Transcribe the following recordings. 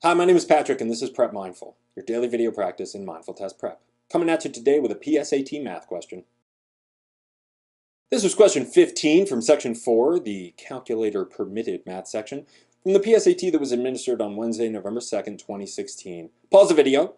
Hi, my name is Patrick and this is Prep Mindful, your daily video practice in mindful test prep. Coming at you today with a PSAT math question. This was question 15 from section 4, the calculator permitted math section, from the PSAT that was administered on Wednesday, November 2nd, 2016. Pause the video.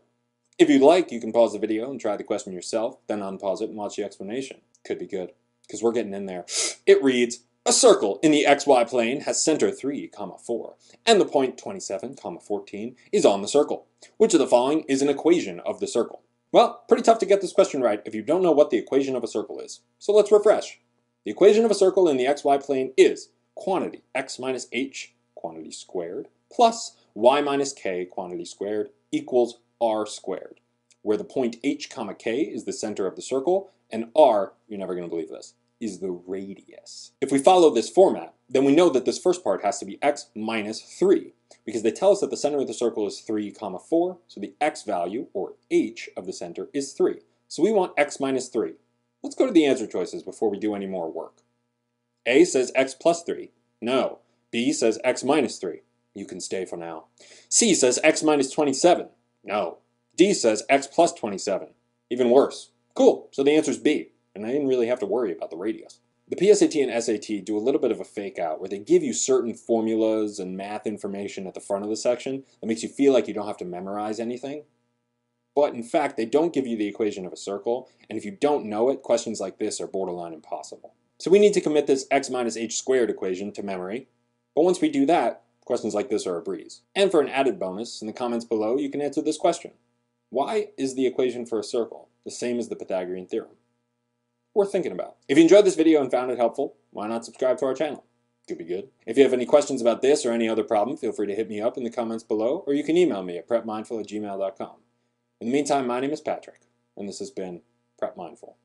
If you'd like, you can pause the video and try the question yourself, then unpause it and watch the explanation. Could be good, because we're getting in there. It reads, a circle in the xy plane has center 3, 4, and the point 27, 14 is on the circle. Which of the following is an equation of the circle? Well, pretty tough to get this question right if you don't know what the equation of a circle is. So let's refresh. The equation of a circle in the xy plane is quantity x minus h, quantity squared, plus y minus k, quantity squared, equals r squared, where the point h, k is the center of the circle, and r, you're never going to believe this, is the radius. If we follow this format, then we know that this first part has to be x minus 3, because they tell us that the center of the circle is 3, 4, so the x value, or h, of the center is 3. So we want x minus 3. Let's go to the answer choices before we do any more work. A says x plus 3. No. B says x minus 3. You can stay for now. C says x minus 27. No. D says x plus 27. Even worse. Cool, so the answer is B. And I didn't really have to worry about the radius. The PSAT and SAT do a little bit of a fake out where they give you certain formulas and math information at the front of the section that makes you feel like you don't have to memorize anything. But in fact, they don't give you the equation of a circle, and if you don't know it, questions like this are borderline impossible. So we need to commit this x minus h squared equation to memory, but once we do that, questions like this are a breeze. And for an added bonus, in the comments below, you can answer this question. Why is the equation for a circle the same as the Pythagorean theorem? Worth thinking about. If you enjoyed this video and found it helpful, why not subscribe to our channel? Could be good. If you have any questions about this or any other problem, feel free to hit me up in the comments below, or you can email me at prepmindful@gmail.com. In the meantime, my name is Patrick, and this has been Prep Mindful.